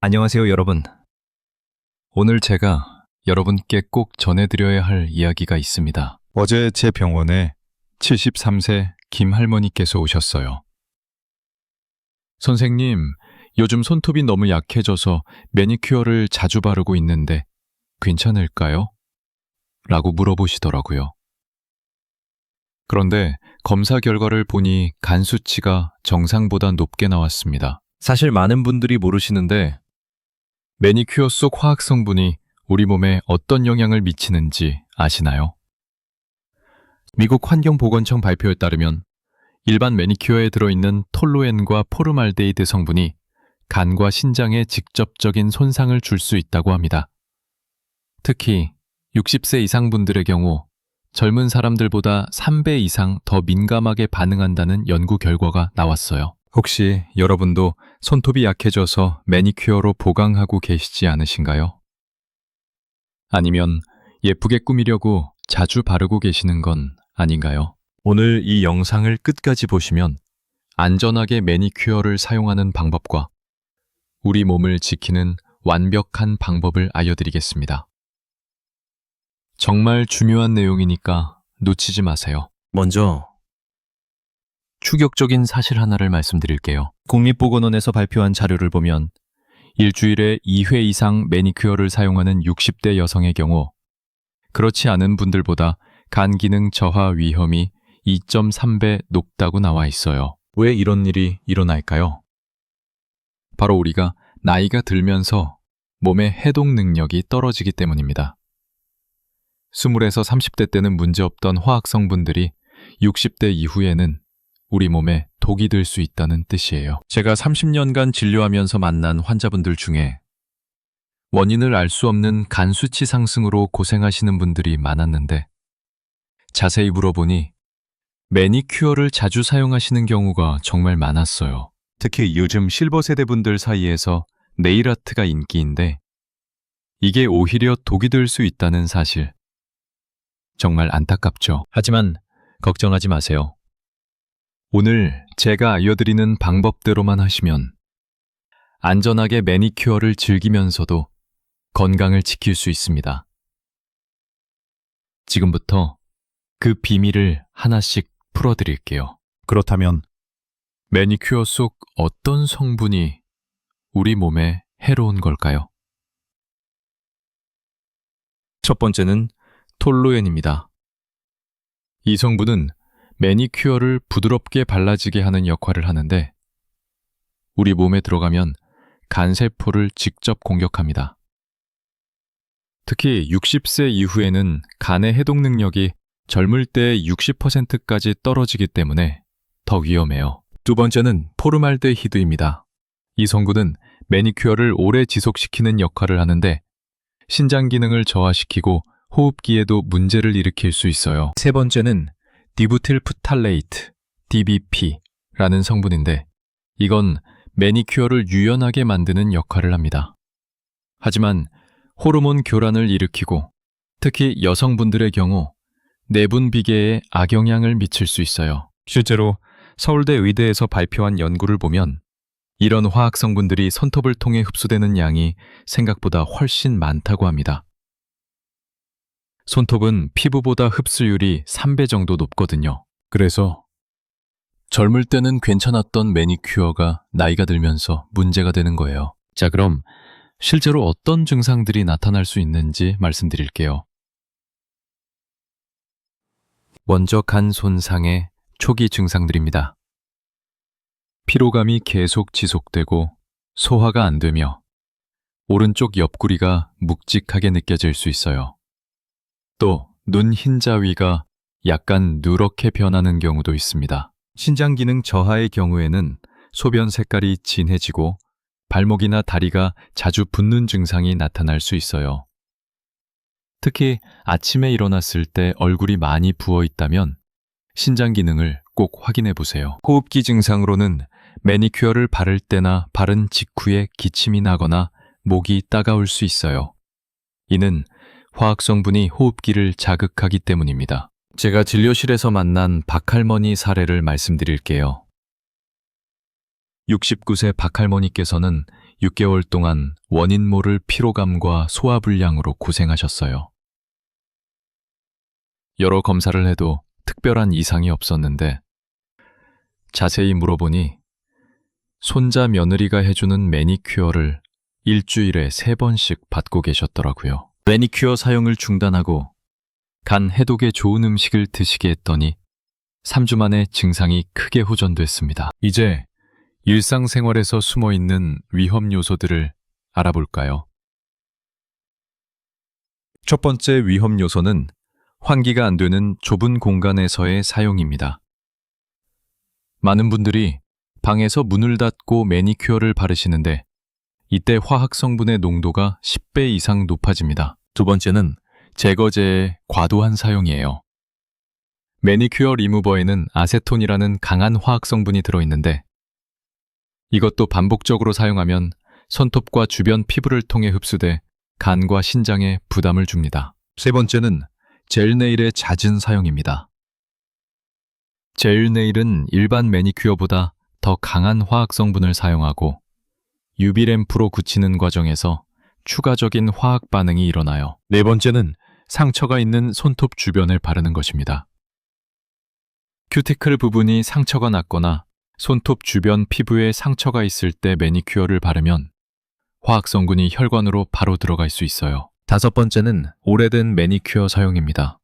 안녕하세요, 여러분. 오늘 제가 여러분께 꼭 전해드려야 할 이야기가 있습니다. 어제 제 병원에 73세 김 할머니께서 오셨어요. 선생님, 요즘 손톱이 너무 약해져서 매니큐어를 자주 바르고 있는데 괜찮을까요? 라고 물어보시더라고요. 그런데 검사 결과를 보니 간 수치가 정상보다 높게 나왔습니다. 사실 많은 분들이 모르시는데 매니큐어 속 화학 성분이 우리 몸에 어떤 영향을 미치는지 아시나요? 미국 환경보건청 발표에 따르면 일반 매니큐어에 들어있는 톨루엔과 포르말데히드 성분이 간과 신장에 직접적인 손상을 줄 수 있다고 합니다. 특히 60세 이상 분들의 경우 젊은 사람들보다 3배 이상 더 민감하게 반응한다는 연구 결과가 나왔어요. 혹시 여러분도 손톱이 약해져서 매니큐어로 보강하고 계시지 않으신가요? 아니면 예쁘게 꾸미려고 자주 바르고 계시는 건 아닌가요? 오늘 이 영상을 끝까지 보시면 안전하게 매니큐어를 사용하는 방법과 우리 몸을 지키는 완벽한 방법을 알려드리겠습니다. 정말 중요한 내용이니까 놓치지 마세요. 먼저 충격적인 사실 하나를 말씀드릴게요. 국립보건원에서 발표한 자료를 보면 일주일에 2회 이상 매니큐어를 사용하는 60대 여성의 경우 그렇지 않은 분들보다 간 기능 저하 위험이 2.3배 높다고 나와 있어요. 왜 이런 일이 일어날까요? 바로 우리가 나이가 들면서 몸의 해독 능력이 떨어지기 때문입니다. 20에서 30대 때는 문제없던 화학 성분들이 60대 이후에는 우리 몸에 독이 될 수 있다는 뜻이에요. 제가 30년간 진료하면서 만난 환자분들 중에 원인을 알 수 없는 간 수치 상승으로 고생하시는 분들이 많았는데 자세히 물어보니 매니큐어를 자주 사용하시는 경우가 정말 많았어요. 특히 요즘 실버 세대 분들 사이에서 네일 아트가 인기인데 이게 오히려 독이 될 수 있다는 사실. 정말 안타깝죠. 하지만 걱정하지 마세요. 오늘 제가 알려드리는 방법대로만 하시면 안전하게 매니큐어를 즐기면서도 건강을 지킬 수 있습니다. 지금부터 그 비밀을 하나씩 풀어드릴게요. 그렇다면 매니큐어 속 어떤 성분이 우리 몸에 해로운 걸까요? 첫 번째는 톨루엔입니다. 이 성분은 매니큐어를 부드럽게 발라지게 하는 역할을 하는데 우리 몸에 들어가면 간세포를 직접 공격합니다. 특히 60세 이후에는 간의 해독 능력이 젊을 때의 60%까지 떨어지기 때문에 더 위험해요. 두 번째는 포르말데히드입니다. 이 성분은 매니큐어를 오래 지속시키는 역할을 하는데 신장 기능을 저하시키고 호흡기에도 문제를 일으킬 수 있어요. 세 번째는 디부틸프탈레이트, DBP라는 성분인데 이건 매니큐어를 유연하게 만드는 역할을 합니다. 하지만 호르몬 교란을 일으키고 특히 여성분들의 경우 내분 비계에 악영향을 미칠 수 있어요. 실제로 서울대 의대에서 발표한 연구를 보면 이런 화학 성분들이 손톱을 통해 흡수되는 양이 생각보다 훨씬 많다고 합니다. 손톱은 피부보다 흡수율이 3배 정도 높거든요. 그래서 젊을 때는 괜찮았던 매니큐어가 나이가 들면서 문제가 되는 거예요. 자, 그럼 실제로 어떤 증상들이 나타날 수 있는지 말씀드릴게요. 먼저 간 손상의 초기 증상들입니다. 피로감이 계속 지속되고 소화가 안 되며 오른쪽 옆구리가 묵직하게 느껴질 수 있어요. 또 눈 흰자 위가 약간 누렇게 변하는 경우도 있습니다. 신장 기능 저하의 경우에는 소변 색깔이 진해지고 발목이나 다리가 자주 붓는 증상이 나타날 수 있어요. 특히 아침에 일어났을 때 얼굴이 많이 부어 있다면 신장 기능을 꼭 확인해 보세요. 호흡기 증상으로는 매니큐어를 바를 때나 바른 직후에 기침이 나거나 목이 따가울 수 있어요. 이는 화학 성분이 호흡기를 자극하기 때문입니다. 제가 진료실에서 만난 박할머니 사례를 말씀드릴게요. 69세 박할머니께서는 6개월 동안 원인 모를 피로감과 소화불량으로 고생하셨어요. 여러 검사를 해도 특별한 이상이 없었는데 자세히 물어보니 손자 며느리가 해주는 매니큐어를 일주일에 3번씩 받고 계셨더라고요. 매니큐어 사용을 중단하고 간 해독에 좋은 음식을 드시게 했더니 3주 만에 증상이 크게 호전됐습니다. 이제 일상생활에서 숨어있는 위험 요소들을 알아볼까요? 첫 번째 위험 요소는 환기가 안 되는 좁은 공간에서의 사용입니다. 많은 분들이 방에서 문을 닫고 매니큐어를 바르시는데 이때 화학 성분의 농도가 10배 이상 높아집니다. 두 번째는 제거제의 과도한 사용이에요. 매니큐어 리무버에는 아세톤이라는 강한 화학 성분이 들어있는데 이것도 반복적으로 사용하면 손톱과 주변 피부를 통해 흡수돼 간과 신장에 부담을 줍니다. 세 번째는 젤 네일의 잦은 사용입니다. 젤 네일은 일반 매니큐어보다 더 강한 화학 성분을 사용하고 UV 램프로 굳히는 과정에서 추가적인 화학 반응이 일어나요. 네 번째는 상처가 있는 손톱 주변을 바르는 것입니다. 큐티클 부분이 상처가 났거나 손톱 주변 피부에 상처가 있을 때 매니큐어를 바르면 화학 성분이 혈관으로 바로 들어갈 수 있어요. 다섯 번째는 오래된 매니큐어 사용입니다.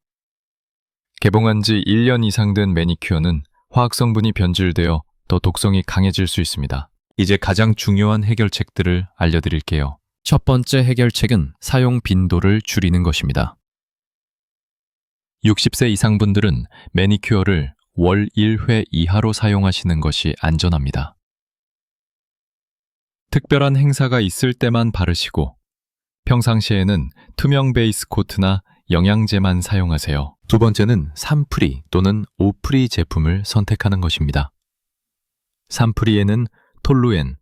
개봉한 지 1년 이상 된 매니큐어는 화학 성분이 변질되어 더 독성이 강해질 수 있습니다. 이제 가장 중요한 해결책들을 알려드릴게요. 첫 번째 해결책은 사용 빈도를 줄이는 것입니다. 60세 이상 분들은 매니큐어를 월 1회 이하로 사용하시는 것이 안전합니다. 특별한 행사가 있을 때만 바르시고 평상시에는 투명 베이스 코트나 영양제만 사용하세요. 두 번째는 3프리 또는 5프리 제품을 선택하는 것입니다. 3프리에는 톨루엔,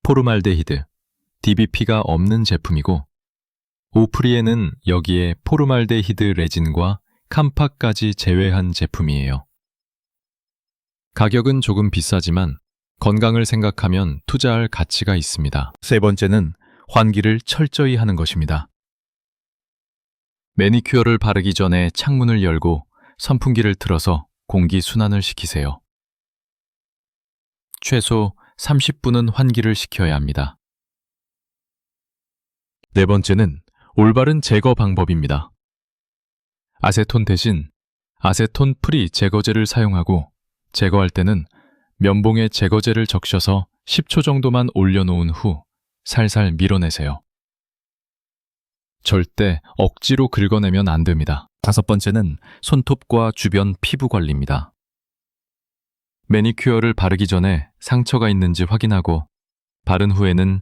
포르말데히드, DBP가 없는 제품이고 5프리에는 여기에 포르말데히드 레진과 캄파까지 제외한 제품이에요. 가격은 조금 비싸지만 건강을 생각하면 투자할 가치가 있습니다. 세 번째는 환기를 철저히 하는 것입니다. 매니큐어를 바르기 전에 창문을 열고 선풍기를 틀어서 공기 순환을 시키세요. 최소 30분은 환기를 시켜야 합니다. 네 번째는 올바른 제거 방법입니다. 아세톤 대신 아세톤 프리 제거제를 사용하고 제거할 때는 면봉에 제거제를 적셔서 10초 정도만 올려놓은 후 살살 밀어내세요. 절대 억지로 긁어내면 안 됩니다. 다섯 번째는 손톱과 주변 피부 관리입니다. 매니큐어를 바르기 전에 상처가 있는지 확인하고 바른 후에는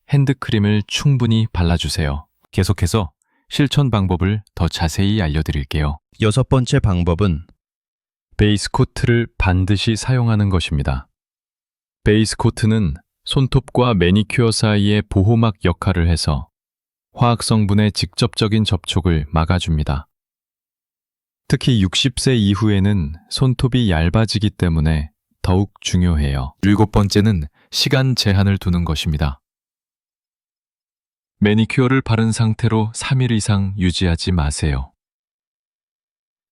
핸드크림을 충분히 발라주세요. 계속해서 실천 방법을 더 자세히 알려드릴게요. 여섯 번째 방법은 베이스 코트를 반드시 사용하는 것입니다. 베이스 코트는 손톱과 매니큐어 사이의 보호막 역할을 해서 화학 성분의 직접적인 접촉을 막아줍니다. 특히 60세 이후에는 손톱이 얇아지기 때문에 더욱 중요해요. 일곱 번째는 시간 제한을 두는 것입니다. 매니큐어를 바른 상태로 3일 이상 유지하지 마세요.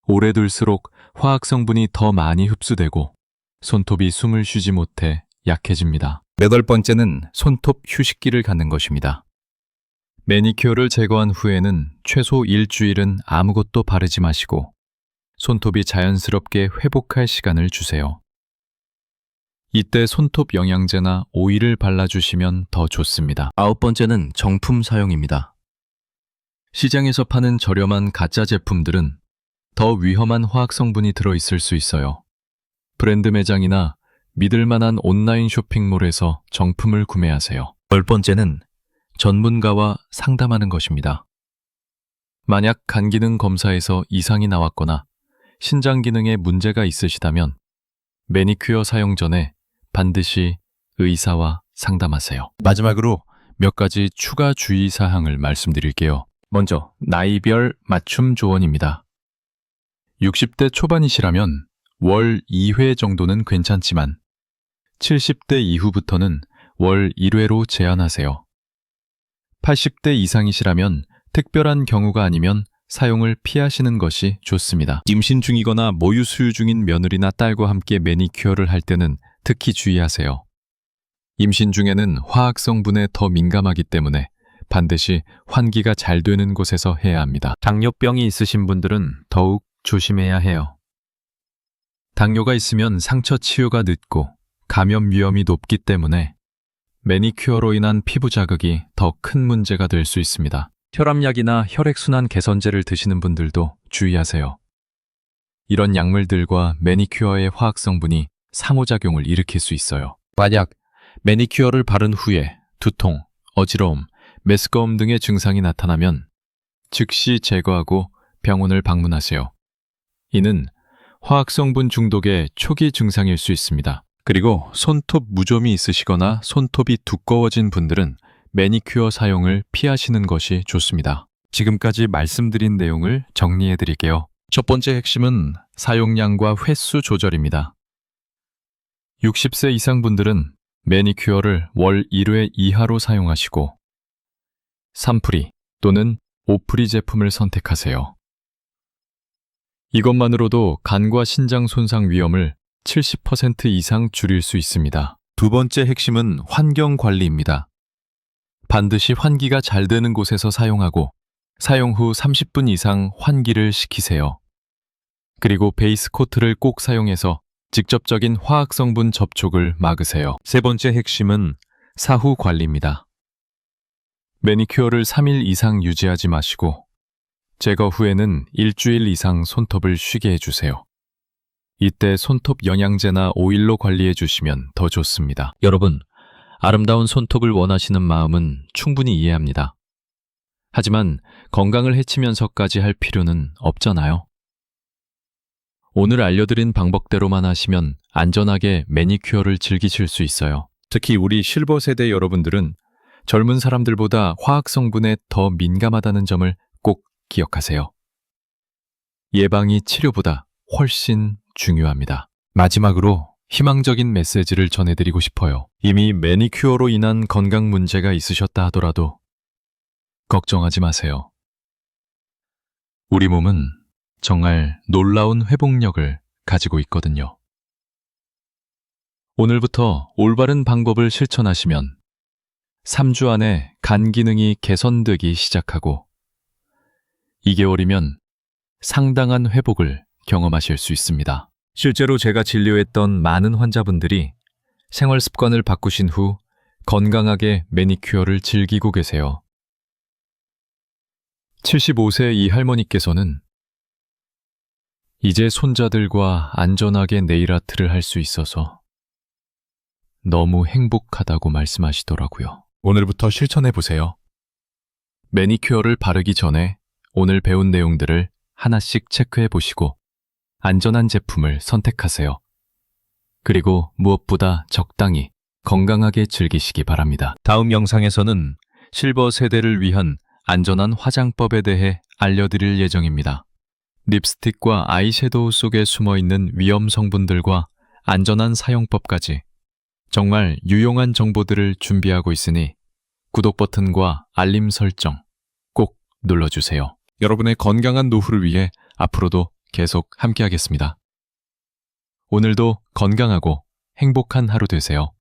오래 둘수록 화학 성분이 더 많이 흡수되고 손톱이 숨을 쉬지 못해 약해집니다. 여덟 번째는 손톱 휴식기를 갖는 것입니다. 매니큐어를 제거한 후에는 최소 일주일은 아무것도 바르지 마시고 손톱이 자연스럽게 회복할 시간을 주세요. 이때 손톱 영양제나 오일을 발라주시면 더 좋습니다. 아홉 번째는 정품 사용입니다. 시장에서 파는 저렴한 가짜 제품들은 더 위험한 화학 성분이 들어있을 수 있어요. 브랜드 매장이나 믿을 만한 온라인 쇼핑몰에서 정품을 구매하세요. 열 번째는 전문가와 상담하는 것입니다. 만약 간 기능 검사에서 이상이 나왔거나 신장 기능에 문제가 있으시다면 매니큐어 사용 전에 반드시 의사와 상담하세요. 마지막으로 몇 가지 추가 주의사항을 말씀드릴게요. 먼저 나이별 맞춤 조언입니다. 60대 초반이시라면 월 2회 정도는 괜찮지만 70대 이후부터는 월 1회로 제한하세요. 80대 이상이시라면 특별한 경우가 아니면 사용을 피하시는 것이 좋습니다. 임신 중이거나 모유 수유 중인 며느리나 딸과 함께 매니큐어를 할 때는 특히 주의하세요. 임신 중에는 화학 성분에 더 민감하기 때문에 반드시 환기가 잘 되는 곳에서 해야 합니다. 당뇨병이 있으신 분들은 더욱 조심해야 해요. 당뇨가 있으면 상처 치유가 늦고 감염 위험이 높기 때문에 매니큐어로 인한 피부 자극이 더 큰 문제가 될 수 있습니다. 혈압약이나 혈액순환 개선제를 드시는 분들도 주의하세요. 이런 약물들과 매니큐어의 화학 성분이 상호작용을 일으킬 수 있어요. 만약 매니큐어를 바른 후에 두통, 어지러움, 메스꺼움 등의 증상이 나타나면 즉시 제거하고 병원을 방문하세요. 이는 화학 성분 중독의 초기 증상일 수 있습니다. 그리고 손톱 무좀이 있으시거나 손톱이 두꺼워진 분들은 매니큐어 사용을 피하시는 것이 좋습니다. 지금까지 말씀드린 내용을 정리해 드릴게요. 첫 번째 핵심은 사용량과 횟수 조절입니다. 60세 이상 분들은 매니큐어를 월 1회 이하로 사용하시고 3프리 또는 5프리 제품을 선택하세요. 이것만으로도 간과 신장 손상 위험을 70% 이상 줄일 수 있습니다. 두 번째 핵심은 환경 관리입니다. 반드시 환기가 잘 되는 곳에서 사용하고 사용 후 30분 이상 환기를 시키세요. 그리고 베이스 코트를 꼭 사용해서 직접적인 화학 성분 접촉을 막으세요. 세 번째 핵심은 사후 관리입니다. 매니큐어를 3일 이상 유지하지 마시고 제거 후에는 일주일 이상 손톱을 쉬게 해주세요. 이때 손톱 영양제나 오일로 관리해 주시면 더 좋습니다. 여러분, 아름다운 손톱을 원하시는 마음은 충분히 이해합니다. 하지만 건강을 해치면서까지 할 필요는 없잖아요. 오늘 알려드린 방법대로만 하시면 안전하게 매니큐어를 즐기실 수 있어요. 특히 우리 실버 세대 여러분들은 젊은 사람들보다 화학 성분에 더 민감하다는 점을 꼭 기억하세요. 예방이 치료보다 훨씬 중요합니다. 마지막으로 희망적인 메시지를 전해드리고 싶어요. 이미 매니큐어로 인한 건강 문제가 있으셨다 하더라도 걱정하지 마세요. 우리 몸은 정말 놀라운 회복력을 가지고 있거든요. 오늘부터 올바른 방법을 실천하시면 3주 안에 간 기능이 개선되기 시작하고 2개월이면 상당한 회복을 경험하실 수 있습니다. 실제로 제가 진료했던 많은 환자분들이 생활 습관을 바꾸신 후 건강하게 매니큐어를 즐기고 계세요. 75세 이 할머니께서는 이제 손자들과 안전하게 네일 아트를 할 수 있어서 너무 행복하다고 말씀하시더라고요. 오늘부터 실천해 보세요. 매니큐어를 바르기 전에 오늘 배운 내용들을 하나씩 체크해 보시고 안전한 제품을 선택하세요. 그리고 무엇보다 적당히 건강하게 즐기시기 바랍니다. 다음 영상에서는 실버 세대를 위한 안전한 화장법에 대해 알려드릴 예정입니다. 립스틱과 아이섀도우 속에 숨어있는 위험 성분들과 안전한 사용법까지 정말 유용한 정보들을 준비하고 있으니 구독 버튼과 알림 설정 꼭 눌러주세요. 여러분의 건강한 노후를 위해 앞으로도 계속 함께하겠습니다. 오늘도 건강하고 행복한 하루 되세요.